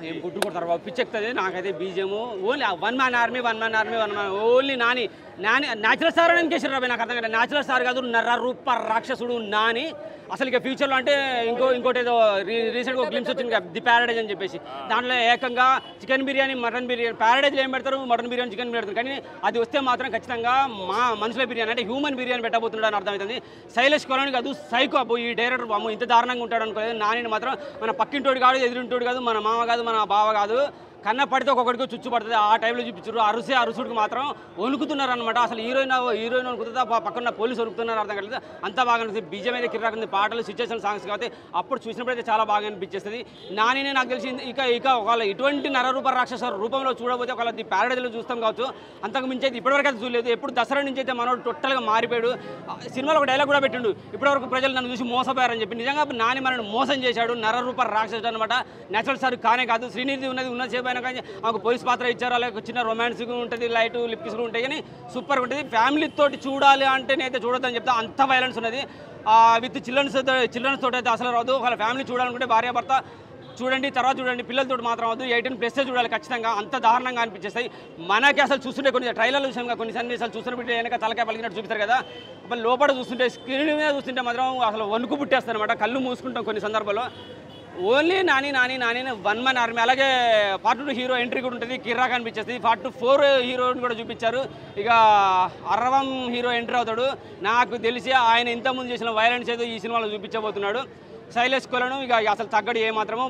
ఏం గుడ్డు కొడతారు బాబు, పిచ్చెక్కుతుంది నాకైతే బీజేము. Only one man army only Nani natural star అని కేసీఆర్ రాబోయే నాకు అర్థం కాదు. న్యాచురల్ స్టార్ కాదు, నర్ర రూప రాక్షసుడు నాని. అసలు ఇక ఫ్యూచర్లో అంటే ఇంకోటి ఏదో రీసెంట్గా ఒక గ్లిమ్స్ వచ్చింది కదా, ది ప్యారడైజ్ అని చెప్పేసి. దాంట్లో ఏకంగా చికెన్ బిర్యానీ, మటన్ బిర్యానీ, ప్యారడైజ్లో ఏం పెడతారు, మటన్ బిర్యానీ, చికెన్ పెడతారు. కానీ అది వస్తే మాత్రం ఖచ్చితంగా మా మనుషుల బిర్యానీ అంటే హ్యూమన్ బిర్యానీ పెట్టబోతున్నాడు అని అర్థమవుతుంది. శైలేష్ కొలని కాదు, సైకో అబ్బో ఈ డైరెక్టర్ అమ్మో ఇంత దారుణంగా ఉంటాడు అనుకోలేదు. నానిని మాత్రం మన పక్కింటోడు కాదు, ఎదురింటోడు కాదు, మన మామ కాదు, మన బావ కాదు, కన్న పడితే ఒక్కొక్కడికి చుచ్చు పడుతుంది. ఆ టైంలో చూపించారు. అరుసుడికి మాత్రం వణుకుతున్నారు అనమాట. అసలు హీరోయిన్ వణుకుతుందా, పక్కన పోలీసు వణుకుతున్నారు అర్థం కాలేదు. అంత బాగా అనిపిస్తుంది. బీజం అయితే కిరాకుంది, పాటలు, సిచ్యువేషన్ సాంగ్స్ కాబట్టి అప్పుడు చూసినప్పుడైతే చాలా బాగా అనిపించేస్తుంది. నానినే నాకు తెలిసి ఇక ఒకవేళ ఇటువంటి నరరూప రాక్షస రూపంలో చూడబోతే ఒకవేళ ది ప్యారడైజ్లో చూస్తాం కావచ్చు. అంతకు మించి అయితే ఇప్పటివరకు అయితే చూడలేదు. ఎప్పుడు దసరా నుంచి అయితే మనోడు టోటల్గా మారిపోయాడు. సినిమాలో ఒక డైలాగ్ కూడా పెట్టిండు, ఇప్పటివరకు ప్రజలు నన్ను చూసి మోసపోయారని చెప్పి. నిజంగా నాని మనల్ని మోసం చేశాడు, నరరూప రాక్షసుడు అనమాట. నేచురల్ స్టార్ కానే కాదు, శ్రీనిధి ఉన్న సేపు కానీ మాకు పోలీస్ పాత్ర ఇచ్చారు. అలాగే చిన్న రొమాన్స్ ఉంటుంది, లైట్ లిప్కిస్ ఉంటాయి, కానీ సూపర్గా ఉంటుంది. ఫ్యామిలీతో చూడాలి అంటే నేనైతే చూడొద్దని చెప్తా. అంత వైలెన్స్ ఉన్నది. విత్ చిల్డ్రన్స్ తోటి అయితే అసలు రాదు. ఒకవేళ ఫ్యామిలీ చూడాలనుకుంటే భార్యాభర్త చూడండి, తర్వాత చూడండి, పిల్లలతో మాత్రం అవద్దు. 18+ చూడాలి ఖచ్చితంగా. అంత దారుణంగా అనిపించేస్తాయి మనకి. అసలు చూస్తుంటే కొన్ని ట్రైలర్లు చూసాం, కొన్ని సన్నివేశాలు చూస్తున్నప్పుడు వెనక తలకాయ పలికినట్టు చూపిస్తారు కదా. అప్పుడు లోపల చూస్తుంటే, స్క్రీన్ మీద చూస్తుంటే మాత్రం అసలు వణుకు పుట్టేస్తాయి అనమాట. కళ్ళు మూసుకుంటాం కొన్ని సందర్భాల్లో. Only Nani one man army. అలాగే పార్ట్ 2 హీరో ఎంట్రీ కూడా ఉంటుంది, కిర్రాక్ అనిపించేస్తుంది. పార్ట్ 4 హీరోని కూడా చూపించారు. ఇక అర్రవం హీరో ఎంట్రీ అవుతాడు. నాకు తెలిసి ఆయన ఇంతకుముందు చేసిన వైలెన్స్ ఏదో ఈ సినిమాలో చూపించబోతున్నాడు. శైలేష్ కొలను ఇక అసలు తగ్గడు ఏమాత్రము.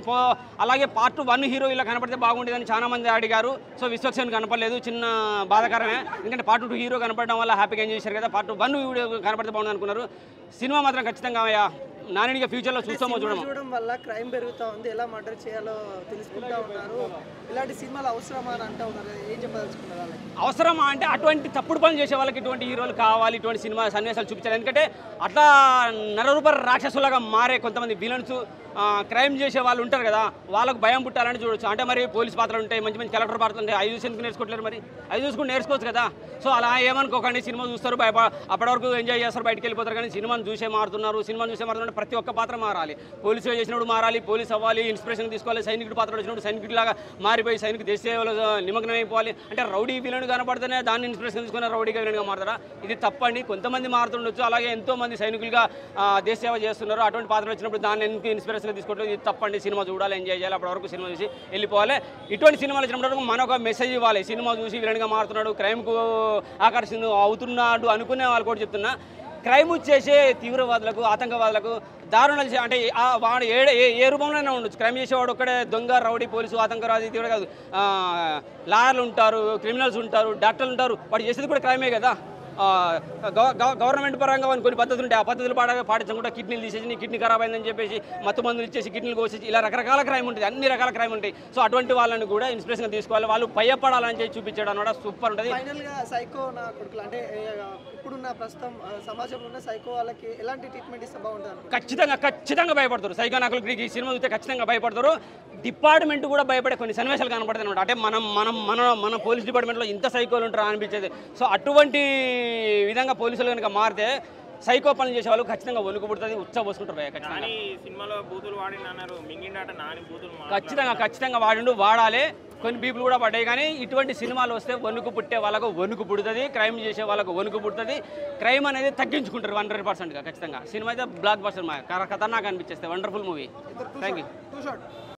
అలాగే పార్ట్ 1 హీరో ఇలా కనపడితే బాగుండేదని చాలామంది అడిగారు. సో విశ్వక్సేన్ కనపడలేదు, చిన్న బాధాకరమే. ఎందుకంటే పార్ట్ 2 హీరో కనపడడం వల్ల హ్యాపీగా ఎంజాయ్ చేశారు కదా. పార్ట్ 1 వీడియో కనపడితే బాగుంది అనుకున్నారు. సినిమా మాత్రం ఖచ్చితంగా నానిగా ఫ్యూచర్లో చూస్తామో చూడడం వల్ల క్రైమ్ పెరుగుతూ ఉంది, ఎలా మర్డర్ చేయాలో తెలుసుకుంటా ఉన్నారు. ఇలాంటి సినిమాలు అవసరమా అని అంటూ ఉన్నారు. ఏం చెప్పదలుచుకున్నారు? అవసరమా అంటే అటువంటి తప్పుడు పనులు చేసే వాళ్ళకి ఇటువంటి హీరోలు కావాలి, ఇటువంటి సినిమా సన్నివేశాలు చూపించాలి. ఎందుకంటే అట్లా నరరూప రాక్షసులాగా మారే కొంతమంది విలన్స్, క్రైమ్ చేసే వాళ్ళు ఉంటారు కదా, వాళ్ళకు భయం పుట్టాలని చూడొచ్చు. అంటే మరి పోలీస్ పాత్రలు ఉంటాయి, మంచి మంచి కలెక్టర్ పాత్రలు ఉంటాయి, అవి చూసి ఎందుకు నేర్చుకోవట్లేరు? మరి అవి చూసుకుని నేర్చుకోవచ్చు కదా. సో అలా ఏమనుకోకండి. సినిమా చూస్తారు, అప్పటి వరకు ఎంజాయ్ చేస్తారు, బయటకు వెళ్ళిపోతారు. కానీ సినిమాను చూసే మారుతున్నారు. ప్రతి ఒక్క పాత్ర మారాలి. పోలీసుగా చేసినప్పుడు మారాలి, పోలీస్ అవ్వాలి, ఇన్స్పిరేషన్ తీసుకోవాలి. సైనికుడు పాత్ర వచ్చినప్పుడు సైనికుడిలాగా మారిపోయి సైనిక దేశ సేవలో నిమగ్నం అయిపోవాలి. అంటే రౌడీ విలన్ కనపడితేనే దాన్ని ఇన్స్పిరేషన్ తీసుకుని రౌడీగా విలన్గా మారుతారా? ఇది తప్పండి. కొంతమంది మారుతుండొచ్చు. అలాగే ఎంతోమంది సైనికులుగా దేశ సేవ చేస్తున్నారు. అటువంటి పాత్రలు వచ్చినప్పుడు దాన్ని ఎందుకు ఇన్స్పిరేషన్ తీసుకోవట్లేదు? ఇది తప్పండి. సినిమా చూడాలి, ఎంజాయ్ చేయాలి. అప్పటి వరకు సినిమా చూసి వెళ్ళిపోవాలి. ఇటువంటి సినిమాలు వచ్చినప్పుడు మనకు మెసేజ్ ఇవ్వాలి. సినిమా చూసి విలన్గా మారుతున్నాడు, క్రైమ్కు ఆకర్షణ అవుతున్నాడు అనుకునే వాళ్ళు కూడా చెప్తున్నా. క్రైమ్ చేసే తీవ్రవాదులకు, ఆతంకవాదులకు దారుణాలు అంటే వాడు ఏ రూపంలోనే ఉండొచ్చు. క్రైమ్ చేసేవాడు ఒక్కడే దొంగ, రౌడీ, పోలీసు, ఆతంకవాది తీవ్ర కాదు. లాయర్లు ఉంటారు, క్రిమినల్స్ ఉంటారు, డాక్టర్లు ఉంటారు. వాడు చేసేది కూడా క్రైమే కదా. గవర్నమెంట్ పరంగా కొన్ని పద్ధతులు ఉంటాయి. ఆ పద్ధతులు పాటించకుండా కిడ్నీలు తీసేసి కిడ్నీ ఖరాబ్ అయిందని చెప్పేసి మత్తు మందులు ఇచ్చేసి కిడ్నీలు కోసేసి ఇలా రకరకాల క్రైమ్ ఉంటుంది. అన్ని రకాల క్రైమ్ ఉంటాయి. సో అటువంటి వాళ్ళని కూడా ఇన్స్పిరేషన్ తీసుకోవాలి. వాళ్ళు భయపడాలని చెప్పి చూపించడం అనమాట. సూపర్ ఉంటుంది. ఫైనల్గా సైకో నా కొడుకులు అంటే ఇప్పుడున్న ప్రస్తుతం సమాజంలో ఉన్న సైకో వాళ్ళకి ఎలాంటి ట్రీట్మెంట్ ఇస్తే బాగుంటుంది? ఖచ్చితంగా భయపడతారు. సైకో నాకులకి ఈ సినిమా చూస్తే ఖచ్చితంగా భయపడతారు. డిపార్ట్మెంట్ కూడా భయపడే కొన్ని సన్నివేశాలు కనపడతాయి అనమాట. అంటే మన పోలీస్ డిపార్ట్మెంట్లో ఇంత సైకోలు ఉంటారా అనిపించేది. సో అటువంటి విధంగా పోలీసులు కనుక మారితే సైకో పనులు చేసే వాళ్ళు ఖచ్చితంగా వణుకు పుడుతుంది, ఉచ్చబోసుకుంటారు. ఖచ్చితంగా వాడాలి. కొన్ని పీపుల్ కూడా పడ్డాయి. కానీ ఇటువంటి సినిమాలు వస్తే వణుకు పుట్టే వాళ్ళకు వణుకు పుడుతుంది, క్రైమ్ చేసే వాళ్ళకు వణుకు పుడుతుంది. క్రైమ్ అనేది తగ్గించుకుంటారు 100%గా. ఖచ్చితంగా సినిమా అయితే బ్లాక్ బస్టర్ ఖతర్నాక్ అనిపించేస్తే వండర్ఫుల్ మూవీ. Thank you.